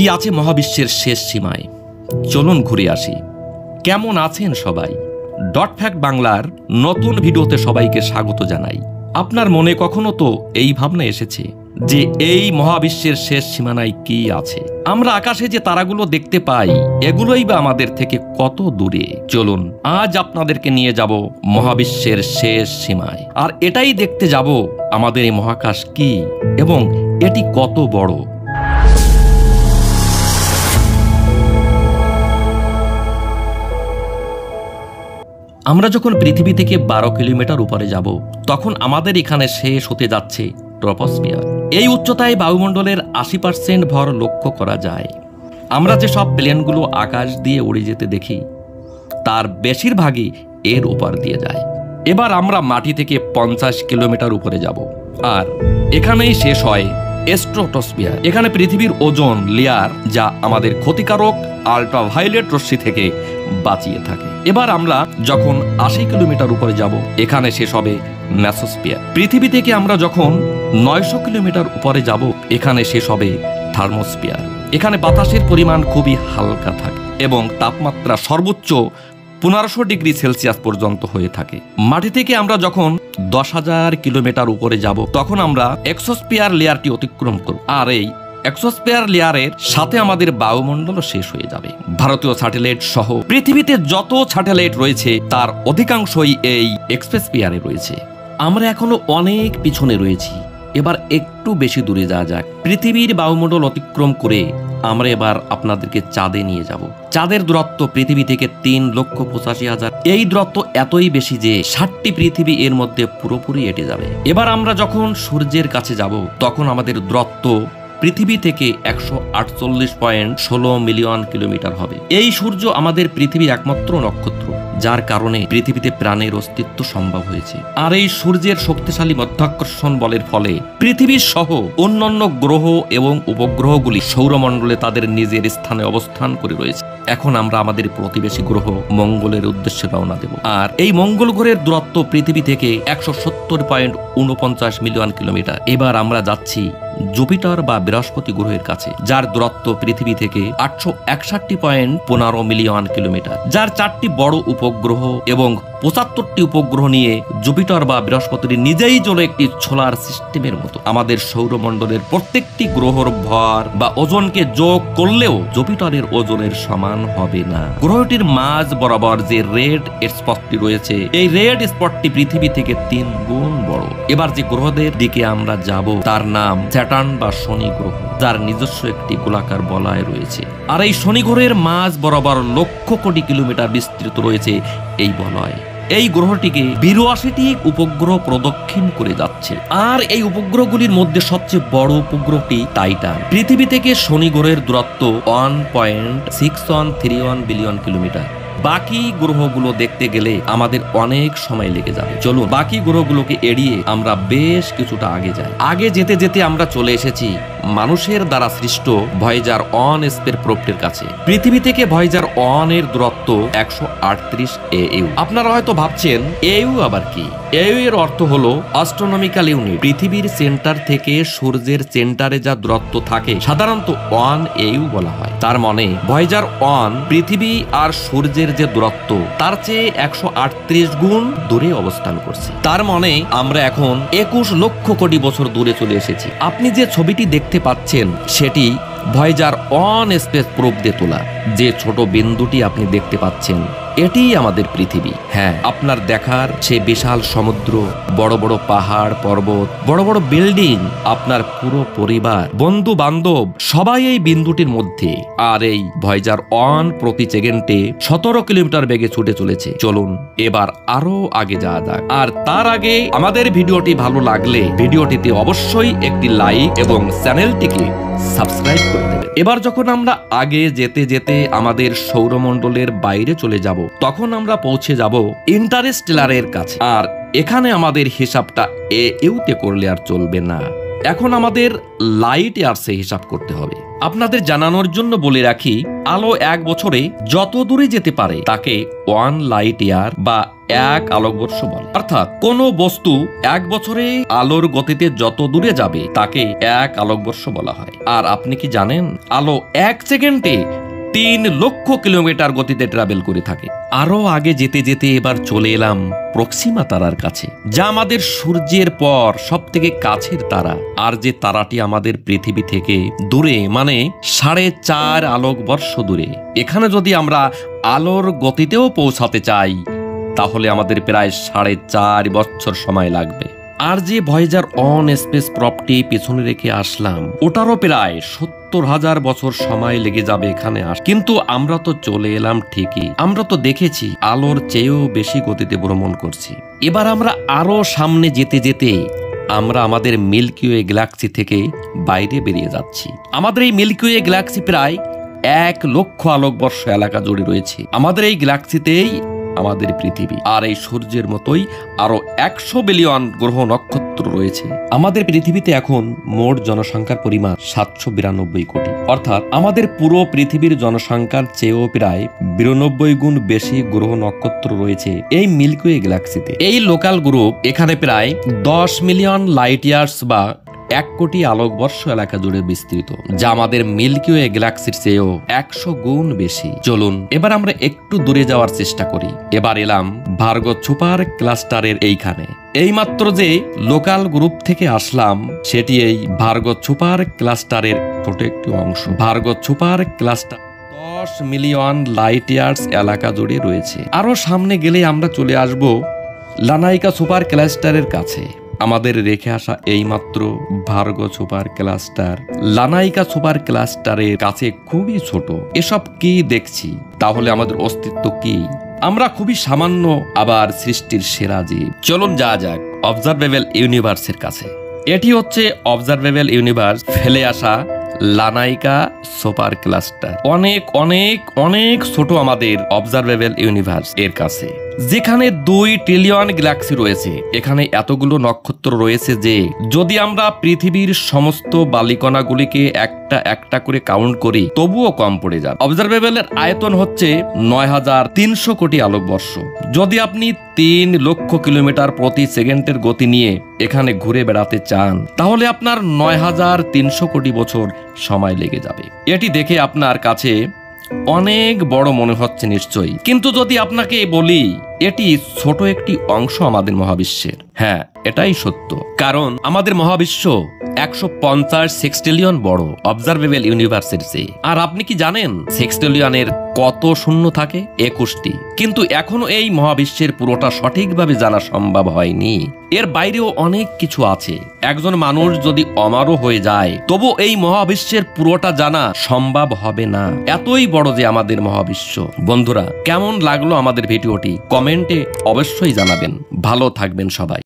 কি আছে মহাবিশ্বের শেষ সীমায়? চলুন ঘুরে আসি। কেমন আছেন সবাই? ডট ফ্যাক্ট বাংলার নতুন ভিডিওতে সবাইকে স্বাগত জানাই। আপনার মনে কখনো তো এই ভাবনা এসেছে যে এই মহাবিশ্বের শেষ সীমানায় কি আছে? আমরা আকাশে যে তারাগুলো দেখতে পাই, এগুলোই বা আমাদের থেকে কত দূরে? চলুন আজ আপনাদেরকে নিয়ে যাব মহাবিশ্বের শেষ সীমায়, আর এটাই দেখতে যাব আমাদের এই মহাকাশ কি এবং এটি কত বড়। আমরা যখন পৃথিবী থেকে 12 কিলোমিটার উপরে যাব, তখন আমাদের এখানে শেষ হতে যাচ্ছে ট্রপোস্ফিয়ার। এই উচ্চতায় বায়ুমণ্ডলের 80% ভর লক্ষ্য করা যায়। আমরা যে সব প্লেনগুলো আকাশ দিয়ে উড়ে যেতে দেখি, তার বেশিরভাগই এর উপর দিয়ে যায়। এবার আমরা মাটি থেকে 50 কিলোমিটার উপরে যাব, আর এখানেই শেষ হয় স্ট্রাটোস্ফিয়ার। এখানে পৃথিবীর ওজোন লেয়ার, যা আমাদের ক্ষতিকারক আল্ট্রাভায়োলেট রশ্মি থেকে বাঁচিয়ে থাকে। এবার আমরা যখন 80 কিলোমিটার উপরে যাব, এখানে শেষ হবে মেসোস্ফিয়ার। পৃথিবী থেকে আমরা যখন 900 কিলোমিটার উপরে যাব, এখানে শেষ হবে থার্মোস্ফিয়ার। এখানে বাতাসের পরিমাণ খুবই হালকা থাকে এবং তাপমাত্রা সর্বোচ্চ 1500 ডিগ্রি সেলসিয়াস পর্যন্ত হয়ে থাকে। মাটি থেকে আমরা যখন 10,000 কিলোমিটার উপরে যাব, তখন আমরা এক্সোস্ফিয়ার লেয়ারটি অতিক্রম করব, আর এই এক্সোস্ফিয়ার লেয়ারের সাথে আমাদের বায়ুমণ্ডলও শেষ হয়ে যাবে। ভারতীয় স্যাটেলাইট সহ পৃথিবীতে যত স্যাটেলাইট রয়েছে, তার অধিকাংশই এই এক্সোস্ফিয়ারে রয়েছে। আমরা এখনো অনেক পিছনে রয়েছি। এবার একটু বেশি দূরে যাওয়া যাক। পৃথিবীর বায়ুমণ্ডল অতিক্রম করে আমরা এবার আপনাদেরকে চাঁদে নিয়ে যাব। চাঁদের দূরত্ব পৃথিবী থেকে 3,85,000। এই দূরত্ব এতই বেশি যে 60টি পৃথিবী এর মধ্যে পুরোপুরি এঁটে যাবে। এবার আমরা যখন সূর্যের কাছে যাব, তখন আমাদের দূরত্ব পৃথিবী থেকে 148.16 মিলিয়ন কিলোমিটার হবে। এই সূর্য আমাদের পৃথিবীর একমাত্র নক্ষত্র, যার কারণে পৃথিবীতে প্রাণের অস্তিত্ব সম্ভব হয়েছে। আর এই সূর্যের শক্তিশালী মাধ্যাকর্ষণ বলের ফলে পৃথিবীর সহ অন্যান্য গ্রহ এবং উপগ্রহগুলি সৌরমণ্ডলে তাদের নিজের স্থানে অবস্থান করে রয়েছে। এখন আমরা আমাদের প্রতিবেশী গ্রহ মঙ্গলের উদ্দেশ্যে রওনা দেব। আর এই মঙ্গল গ্রহের দূরত্ব পৃথিবী থেকে 170.49 মিলিয়ন কিলোমিটার। এবার আমরা যাচ্ছি জুপিটার বা বৃহস্পতি গ্রহের কাছে, যার দূরত্ব পৃথিবী থেকে 861.15 মিলিয়ন কিলোমিটার। যার 4টি বড় উপগ্রহ এবং 75টি উপগ্রহ নিয়ে জুপিটার বা বৃহস্পতি নিজেই চলে একটি সোলার সিস্টেমের মতো। আমাদের সৌরমণ্ডলের প্রত্যেকটি গ্রহর ভর বা ওজনকে যোগ করলেও জুপিটারের ওজনের সমান হবে না। গ্রহটির মাঝ বরাবর যে রেড স্পটটি রয়েছে, এই রেড স্পটটি পৃথিবী থেকে 3 গুণ বড়। এবার যে গ্রহদের দিকে আমরা যাব, তার নাম স্যাটার্ন বা শনি গ্রহ, যার নিজস্ব একটি গোলাকার বলয় রয়েছে। আর এই শনি গ্রহের মাঝ বরাবর লক্ষ কোটি কিলোমিটার বিস্তৃত রয়েছে এই বলয়। এই গ্রহটিকে 82টি উপগ্রহ প্রদক্ষিণ করে যাচ্ছে। আর এই উপগ্রহগুলির মধ্যে সবচেয়ে বড় উপগ্রহটি টাইটান। পৃথিবী থেকে শনি গ্রহের দূরত্ব 1.6131 বিলিয়ন কিলোমিটার। বাকি গ্রহগুলো দেখতে গেলে আমাদের অনেক সময় লেগে যাবে। চলুন বাকি গ্রহগুলোকে এড়িয়ে আমরা বেশ কিছুটা আগে যাই। আগে যেতে যেতে আমরা চলে এসেছি মানুষের দ্বারা সৃষ্ট ভয়েজার 1 স্পেস প্রোবটির কাছে। পৃথিবী থেকে ভয়েজার 1 এর দূরত্ব 138 AU। আপনারা হয়তো ভাবছেন AU আবার কি? AU এর অর্থ হলো অ্যাস্ট্রোনমিক্যাল ইউনিট। পৃথিবীর সেন্টার থেকে সূর্যের সেন্টারে যা দূরত্ব থাকে, সাধারণত 1 AU বলা হয়। তার মানে ভয়েজার 1 পৃথিবী আর সূর্যের যে দূরত্ব, তার চেয়ে 138 গুণ দূরে অবস্থান করছে। তার মানে আমরা এখন 21 লক্ষ কোটি বছর দূরে চলে এসেছি। আপনি যে ছবিটি দেখতে পাচ্ছেন, সেটি ভয়েজার 1 স্পেস প্রোব দিয়ে তোলা। যে ছোট বিন্দুটি আপনি দেখতে পাচ্ছেন, এটিই আমাদের পৃথিবী। হ্যাঁ, আপনার দেখার সে বিশাল সমুদ্র, বড় বড় পাহাড় পর্বত, বড় বড় বিল্ডিং, আপনার পুরো পরিবার, বন্ধু বান্ধব, সবাই এই বিন্দুটির মধ্যে। আর এই ভয়েজার 1 প্রতি সেকেন্ডে 17 কিলোমিটার বেগে ছুটে চলেছে। চলুন এবার আরো আগে যাওয়া যাক। আর তার আগে আমাদের ভিডিওটি ভালো লাগলে ভিডিওটিতে অবশ্যই একটি লাইক এবং চ্যানেলটিকে সাবস্ক্রাইব করে দেবেন। এবার যখন আমরা আগে যেতে যেতে আমাদের সৌরমণ্ডলের বাইরে চলে যাব, তখন আমরা পৌঁছে যাব ইন্টারস্টেলারের কাছে। আর এখানে আমাদের হিসাবটা AU তে করলে আর চলবে না। এখন আমাদের লাইট ইয়ার্সে হিসাব করতে হবে। আপনাদের জানানোর জন্য বলে রাখি, আলো 1 বছরে যত দূরে যেতে পারে তাকে 1 লাইট ইয়ার বা 1 আলোকবর্ষ বলে। অর্থাৎ কোনো বস্তু 1 বছরে আলোর গতিতে যত দূরে যাবে তাকে 1 আলোকবর্ষ বলা হয়। আর আপনি কি জানেন, আলো 1 সেকেন্ডে 3 লক্ষ কিলোমিটার গতিতে ট্রাভেল করে থাকে। আরো আগে যেতে যেতে এবার চলে এলাম প্রক্সিমা তারার কাছে, যা আমাদের সূর্যের পর সব থেকে কাছের তারা। আর যে তারাটি আমাদের পৃথিবী থেকে দূরে, মানে 4.5 আলোকবর্ষ দূরে। এখানে যদি আমরা আলোর গতিতেও পৌঁছাতে চাই তাহলে আমাদের প্রায় 4.5 বছর সময় লাগবে। আর যে ভয়েজার 1 স্পেস প্রপটি পেছনে রেখে আসলাম, ওটারও প্রায় 70,000 বছর সময় লেগে যাবে এখানে কিন্তু আমরা তো চলে এলাম ঠিকই। আমরা তো দেখেছি আলোর চেয়েও বেশি গতিতে ভ্রমণ করছি। এবার আমরা আরো সামনে যেতে যেতে আমরা আমাদের মিল্কি ওয়ে গ্যালাক্সি থেকে বাইরে বেরিয়ে যাচ্ছি। আমাদের এই মিল্কি ওয়ে গ্যালাক্সি প্রায় 1 লক্ষ আলোকবর্ষ এলাকা জুড়ে রয়েছে। আমাদের এই গ্যালাক্সিতেই আমাদের পৃথিবী, আর এই সূর্যের মতোই আরো 100 বিলিয়ন গ্রহ নক্ষত্র রয়েছে। আমাদের পৃথিবীতে এখন মোট জনসংখ্যার পরিমাণ 792 কোটি, অর্থাৎ আমাদের পুরো পৃথিবীর জনসংখ্যার চেয়েও প্রায় 92 গুণ বেশি গ্রহ নক্ষত্র রয়েছে এই মিল্কি ওয়ে গ্যালাক্সিতে। এই লোকাল গ্রুপ এখানে প্রায় 10 মিলিয়ন লাইট ইয়ার্স বা 1 কোটি আলোকবর্ষ এলাকা জুড়ে বিস্তৃত, যা আমাদের মিল্কি ওয়ে গ্যালাক্সির চেয়েও 100 গুণ বেশি। চলুন এবার আমরা একটু দূরে যাওয়ার চেষ্টা করি। এবার এলাম ভার্গো সুপার ক্লাস্টারের এইখানে। এইমাত্র যে লোকাল গ্রুপ থেকে আসলাম সেটি এই ভার্গো সুপার ক্লাস্টারের ছোট একটি অংশ। Virgo super cluster 10 million light years এলাকা জুড়ে রয়েছে। আরো সামনে গেলে আমরা চলে আসব লানাইকা সুপার ক্লাস্টারের কাছে। আমাদের রেখে আসা এইমাত্র ভার্গো সুপার ক্লাস্টার লানাইকা সুপার ক্লাস্টারের কাছে খুবই ছোট। এসব কি দেখছি, তাহলে আমাদের অস্তিত্ব কি? আমরা খুবই সামান্য, আবার সৃষ্টির সেরা জীব। চলুন যা যাক অবজারভেবল ইউনিভার্সের কাছে। এটি হচ্ছে অবজারভেবল ইউনিভার্স ফেলে আসা লানাইকা সুপার ক্লাস্টার। অনেক অনেক অনেক ছোট আমাদের অবজারভেবল ইউনিভার্স এর কাছে, যেখানে 2 ট্রিলিয়ন গ্যালাক্সি রয়েছে। এখানে এতগুলো নক্ষত্র রয়েছে যে যদি আমরা পৃথিবীর সমস্ত বালিকণাগুলিকে একটা একটা করে কাউন্ট করি তবুও কম পড়ে যাবে। অবজারভেবলের আয়তন হচ্ছে 9300 কোটি আলোকবর্ষ। যদি আপনি 3 লক্ষ কিলোমিটার প্রতি সেকেন্ডের গতি নিয়ে এখানে ঘুরে বেড়াতে চান তাহলে আপনার 9300 কোটি বছর সময় লেগে যাবে। এটি দেখে আপনার কাছে অনেক বড় মনে হচ্ছে নিশ্চয়ই, কিন্তু যদি আপনাকে বলি এটি ছোট একটি অংশ আমাদের মহাবিশ্বের, হ্যাঁ এটাই সত্য। কারণ আমাদের মহাবিশ্ব 150 সেক্সটিলিয়ন বড় অবজারভেবল ইউনিভার্সের চেয়ে। আর আপনি কি জানেন সেক্সটিলিয়নের কত শূন্য থাকে? 21টি। কিন্তু এখনো এই মহাবিশ্বের পুরোটা সঠিকভাবে জানা সম্ভব হয়নি। এর বাইরেও অনেক কিছু আছে। একজন মানুষ যদি অমারও হয়ে যায় তবু এই মহাবিশ্বের পুরোটা জানা সম্ভব হবে না। এতই বড় যে আমাদের মহাবিশ্ব। বন্ধুরা, কেমন লাগলো আমাদের ভিডিওটি কমেন্টে অবশ্যই জানাবেন। ভালো থাকবেন সবাই।